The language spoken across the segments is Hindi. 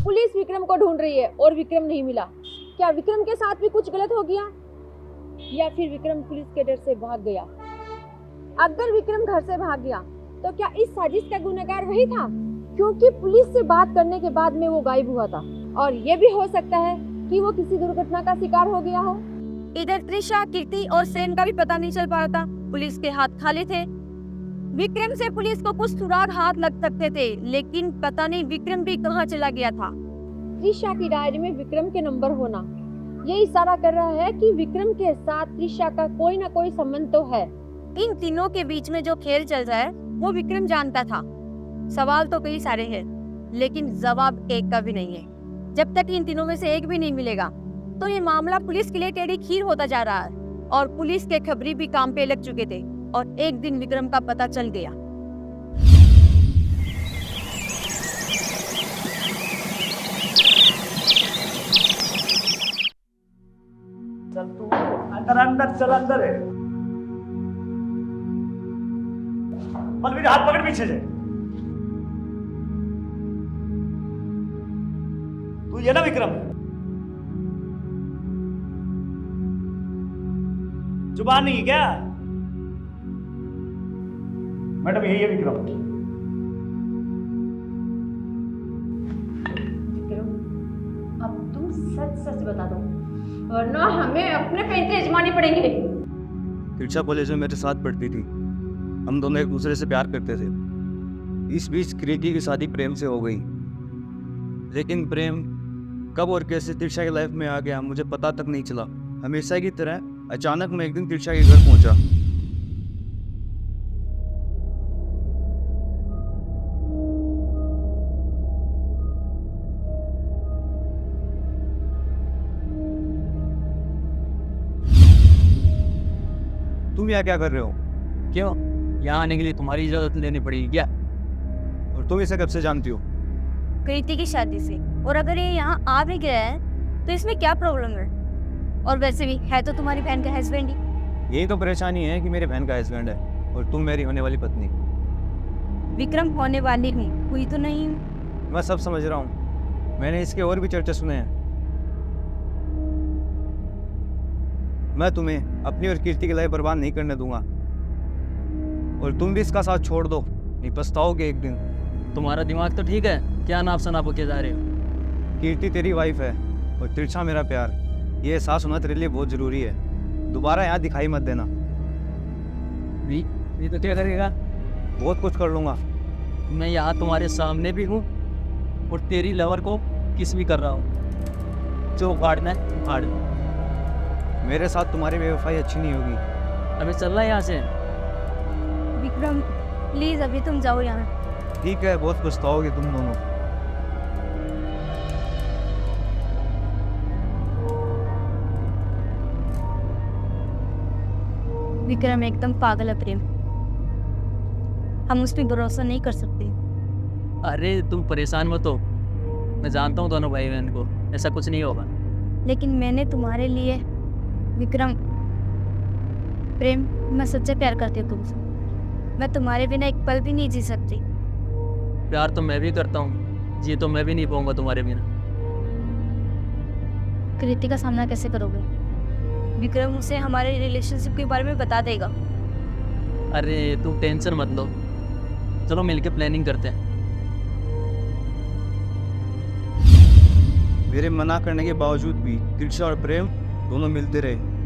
पुलिस विक्रम को ढूंढ रही है और विक्रम नहीं मिला। क्या विक्रम के साथ भी कुछ गलत हो गया या फिर विक्रम पुलिस के डर से भाग गया? अगर विक्रम घर से भाग गया तो क्या इस साजिश का गुनहगार वही था? क्योंकि पुलिस से बात करने के बाद में वो गायब हुआ था और ये भी हो सकता है कि वो किसी दुर्घटना का शिकार हो गया हो। इधर त्रिशा, कीर्ति और सेन का भी पता नहीं चल पा रहा था। पुलिस के हाथ खाली थे। विक्रम से पुलिस को कुछ सुराग हाथ लग सकते थे, लेकिन पता नहीं विक्रम भी कहाँ चला गया था। त्रिशा की डायरी में विक्रम के नंबर होना ये इशारा कर रहा है कि विक्रम के साथ त्रिशा का कोई ना कोई संबंध तो है। इन तीनों के बीच में जो खेल चल रहा है वो विक्रम जानता था। सवाल तो कई सारे हैं, लेकिन जवाब एक का भी नहीं है। जब तक इन तीनों में से एक भी नहीं मिलेगा तो ये मामला पुलिस के लिए टेढ़ी खीर होता जा रहा है। और पुलिस के खबरी भी काम पे लग चुके थे और एक दिन विक्रम का पता चल गया। चल तू अंदर अंदर चल, अंदर है। बलवीर हाथ पकड़ पीछे से। तू ये ना विक्रम, जुबान नहीं है क्या? मैडम यही है विक्रम। विक्रम, अब तुम सच सच बता दो वरना हमें अपने पैंतरे आजमाने पड़ेंगे। त्रिशा कॉलेज में मेरे साथ पढ़ती थी। हम दोनों एक दूसरे से प्यार करते थे। इस बीच कृति की शादी प्रेम से हो गई, लेकिन प्रेम कब और कैसे त्रिशा की लाइफ में आ गया मुझे पता तक नहीं चला। हमेशा की तरह अचानक मैं एक दिन त्रिशा के घर पहुंचा। तुम यहाँ क्या कर रहे हो? क्यों? यहाँ आने के लिए तुम्हारी इजाजत लेनी पड़ेगी क्या? और तुम इसे कब से जानती हो? कृति की शादी से। और अगर ये यहाँ आ भी गया है तो इसमें क्या प्रॉब्लम है? और वैसे भी है तो तुम्हारी बहन का हस्बैंड ही। यही तो परेशानी है कि मेरे बहन का हस्बैंड है और तुम मेरी होने वाली पत्नी। विक्रम होने वाली हूँ, हुई तो नहीं हूँ। मैं सब समझ रहा हूँ। मैंने इसके और भी चर्चा सुने हैं। मैं तुम्हें अपनी और कीर्ति की लाइफ बर्बाद नहीं करने दूंगा और तुम भी इसका साथ छोड़ दो, नहीं पछताओगे एक दिन। तुम्हारा दिमाग तो ठीक है, क्या नाप शनाप के जा रहे हो? कीर्ति तेरी वाइफ है और त्रिशा मेरा प्यार। ये एहसास होना तेरे लिए बहुत ज़रूरी है। दोबारा यहाँ दिखाई मत देना। ये तो क्या करेगा? बहुत कुछ कर लूँगा। मैं यहाँ तुम्हारे सामने भी हूँ और तेरी लवर को किस भी कर रहा हूँ। जो उखाड़ना है उखाड़ दो। मेरे साथ तुम्हारी बेवफाई अच्छी नहीं होगी। अबे चल रहा है यहाँ से। विक्रम प्लीज अभी तुम जाओ यहाँ। ठीक है, बहुत पछताओगे तुम दोनों। विक्रम एकदम पागल है प्रेम, हम उस पर भरोसा नहीं कर सकते। अरे तुम परेशान मत हो, मैं जानता हूँ दोनों भाई बहन को, ऐसा कुछ नहीं होगा। लेकिन मैंने तुम्हारे लिए विक्रम, प्रेम, मैं सच्चा प्यार करती हूँ तुमसे। मैं तुम्हारे बिना एक पल भी नहीं जी सकती। प्यार तो मैं भी करता हूँ, जी तो मैं भी नहीं पाऊंगा तुम्हारे बिना। कृति का सामना कैसे करोगे? विक्रम उसे हमारे रिलेशनशिप के बारे में बता देगा। अरे तुम टेंशन मत लो, चलो मिलके प्लानिंग करते हैं। मेरे मना करने के बावजूद भी त्रिशा और प्रेम दोनों मिलते रहे।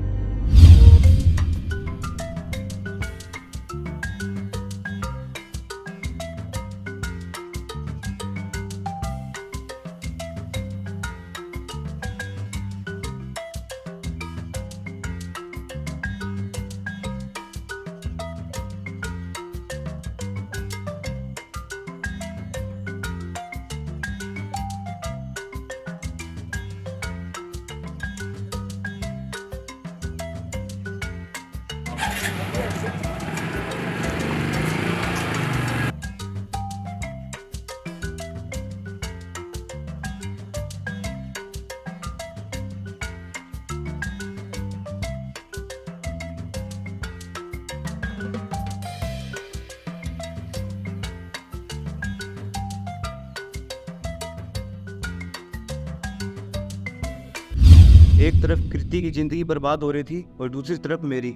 एक तरफ कृति की जिंदगी बर्बाद हो रही थी और दूसरी तरफ मेरी।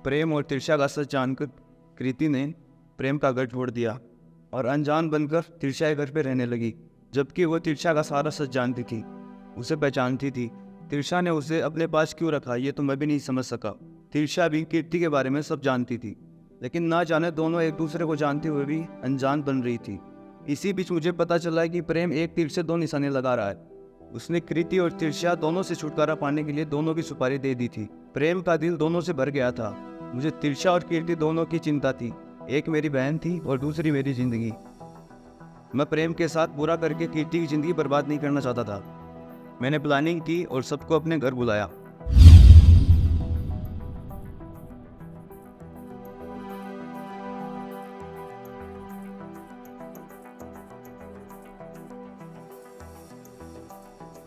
प्रेम और तिरशा का सच जानकर कृति ने प्रेम का घर छोड़ दिया और अनजान बनकर तिरशा के घर पे रहने लगी, जबकि वो तिरशा का सारा सच जानती थी, उसे पहचानती थी। तिरशा ने उसे अपने पास क्यों रखा ये तो मैं भी नहीं समझ सका। तिरशा भी कीर्ति के बारे में सब जानती थी, लेकिन ना जाने दोनों एक दूसरे को जानते हुए भी अनजान बन रही थी। इसी बीच मुझे पता चला कि प्रेम एक तीर से दो निशाने लगा रहा है। उसने कृति और तिरशा दोनों से छुटकारा पाने के लिए दोनों की सुपारी दे दी थी। प्रेम का दिल दोनों से भर गया था। मुझे तिरशा और कीर्ति दोनों की चिंता थी, एक मेरी बहन थी और दूसरी मेरी जिंदगी। मैं प्रेम के साथ बुरा करके कीर्ति की जिंदगी बर्बाद नहीं करना चाहता था। मैंने प्लानिंग की और सबको अपने घर बुलाया।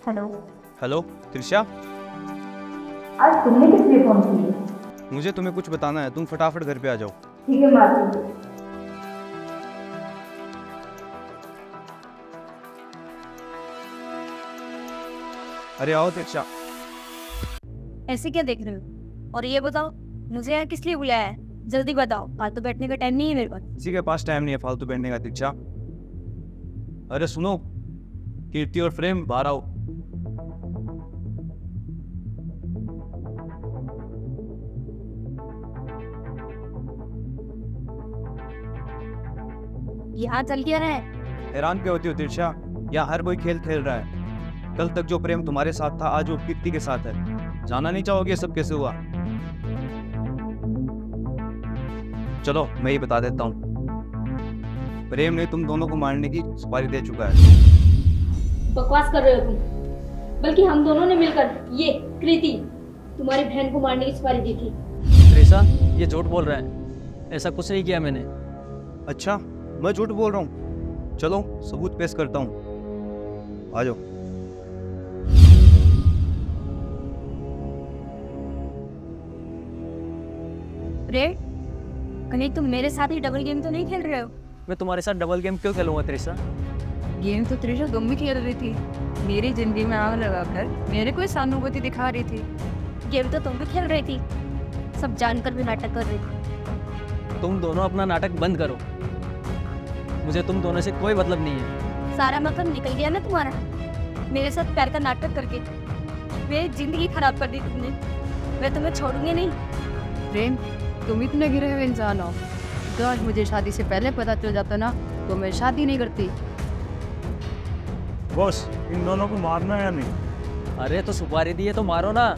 हेलो। हेलो तिरशा, आज तुमने किस लिए फोन किया? मुझे तुम्हें कुछ बताना है, तुम फटाफट घर पे आ जाओ। ठीक है, मैं आती हूँ। अरे आओ तिरशा। ऐसे क्या देख रहे हो? और ये बताओ, मुझे यहाँ किस लिए बुलाया है? जल्दी बताओ, फालतू बैठने का टाइम नहीं है मेरे पास। किसी के पास टाइम नहीं है फालतू बैठने का तिरशा। अरे सुनो, कीर्ति और प्रेम बाहर आओ। यहाँ चल क्या रहा है? हैरान क्यों होती हो तिरशा? यहाँ हर कोई खेल खेल रहा है। कल तक जो प्रेम तुम्हारे साथ था आज वो कीर्ति के साथ है। जानना नहीं चाहोगे सब कैसे हुआ? चलो मैं ही बता देता हूँ। प्रेम ने तुम दोनों को मारने की सुपारी दे चुका है। बकवास कर रहे हो तुम। बल्कि हम दोनों ने मिलकर ये कृति तुम्हारी बहन को मारने की सुपारी दी थी। त्रिशा, ये झूठ बोल रहा है, ऐसा कुछ नहीं किया मैंने। अच्छा, मैं झूठ बोल रहा हूँ? चलो सबूत पेश करता हूँ, आ जाओ। रे, कहीं तुम मेरे साथ ही डबल गेम तो नहीं खेल रहे हो? मैं तुम्हारे साथ डबल गेम क्यों खेलूंगा त्रिशा? गेम तो त्रिशा तुम भी खेल रही थी, मेरी जिंदगी में आग लगाकर मेरे को सहानुभूति दिखा रही थी। गेम तो तुम भी खेल रही थी, सब जानकर भी नाटक कर रही थी। तुम दोनों अपना नाटक बंद करो, मुझे तुम दोनों से कोई मतलब नहीं है। सारा मतलब निकल गया ना तुम्हारा, मेरे साथ प्यार का नाटक करके मेरी जिंदगी खराब कर दी तुमने। मैं तुम्हें छोड़ूंगी नहीं। प्रेम, तुम इतने गिरे हुए इंसान हो, तो आज मुझे शादी से पहले पता चल जाता ना तो मैं शादी नहीं करती। बॉस, इन दोनों को मारना है या नहीं? अरे तो सुपारी दी है तो मारो ना।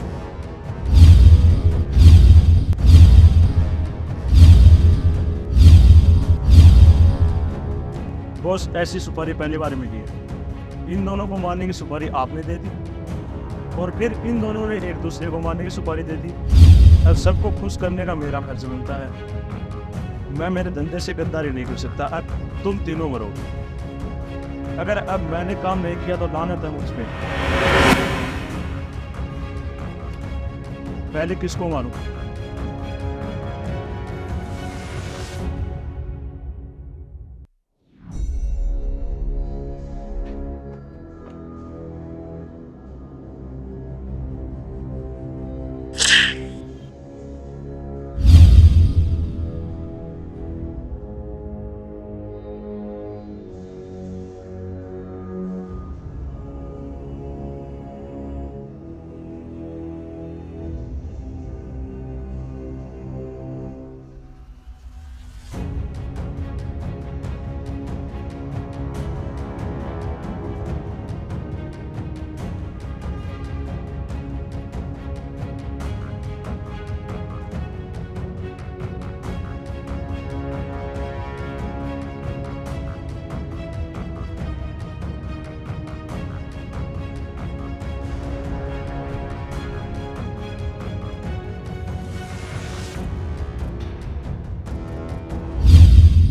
बॉस, ऐसी सुपारी पहली बार मिली है। इन दोनों को मारने की सुपारी आपने दे दी और फिर इन दोनों ने एक दूसरे को मारने की सुपारी दे दी। अब सबको खुश करने का मेरा फर्ज बनता है। मैं मेरे धंधे से गद्दारी नहीं कर सकता। अब तुम तीनों मरोगे। अगर अब मैंने काम नहीं किया तो लानत है मुझ पे। पहले किसको मारूं?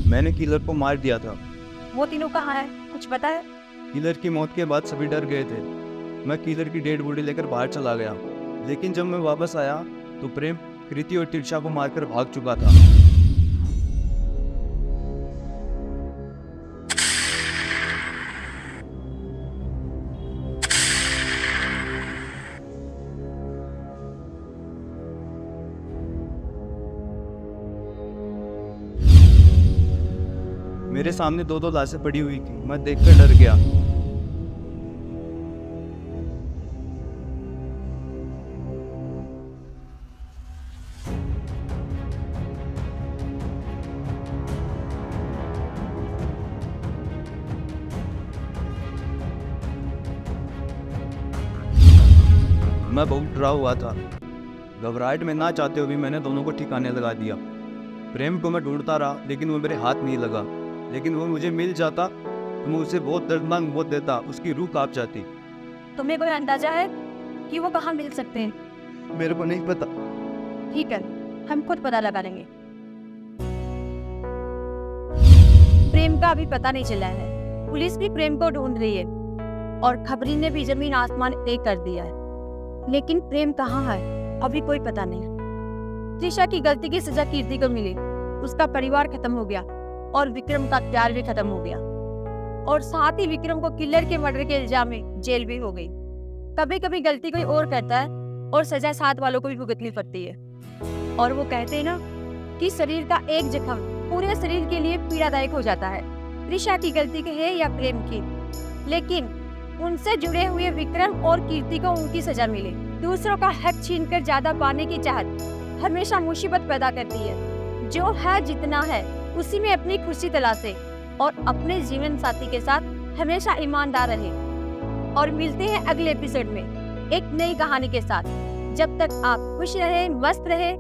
मैंने किलर को मार दिया था। वो तीनों कहाँ है, कुछ पता है? किलर की मौत के बाद सभी डर गए थे। मैं किलर की डेड बॉडी लेकर बाहर चला गया, लेकिन जब मैं वापस आया तो प्रेम कृति और तिरशा को मारकर भाग चुका था। मेरे सामने 2 लाशें पड़ी हुई थी। मैं देखकर डर गया। मैं बहुत डरा हुआ था। घबराहट में ना चाहते हुए भी मैंने दोनों को ठिकाने लगा दिया। प्रेम को मैं ढूंढता रहा, लेकिन वो मेरे हाथ नहीं लगा। लेकिन वो मुझे मिल जाता तो मैं उसे बहुत दर्दनाक मौत देता, उसकी रूह कांप जाती। तुम्हें कोई अंदाजा है कि वो कहाँ मिल सकते हैं? मेरे को नहीं पता। ठीक है, हम खुद पता लगा लेंगे। प्रेम का अभी पता नहीं चला है। पुलिस भी प्रेम को ढूंढ रही है और खबरी ने भी जमीन आसमान एक कर दिया है, लेकिन प्रेम कहाँ है अभी कोई पता नहीं। त्रिशा की गलती की सजा कीर्ति को मिली, उसका परिवार खत्म हो गया और विक्रम का प्यार भी खत्म हो गया, और साथ ही विक्रम को किलर के मर्डर के इल्जाम में जेल भी हो गई। कभी कभी गलती कोई और करता है और सजा साथ वालों को भी भुगतनी पड़ती है। और वो कहते हैं ना कि शरीर का एक जख्म पूरे शरीर के लिए पीड़ादायक हो जाता है। त्रिशा की गलती की है या प्रेम की, लेकिन उनसे जुड़े हुए विक्रम और कीर्ति को उनकी सजा मिले। दूसरों का हक छीनकर ज्यादा पाने की चाहत हमेशा मुसीबत पैदा करती है। जो है जितना है उसी में अपनी खुशी तलाशे और अपने जीवन साथी के साथ हमेशा ईमानदार रहे। और मिलते हैं अगले एपिसोड में एक नई कहानी के साथ। जब तक आप खुश रहे, मस्त रहे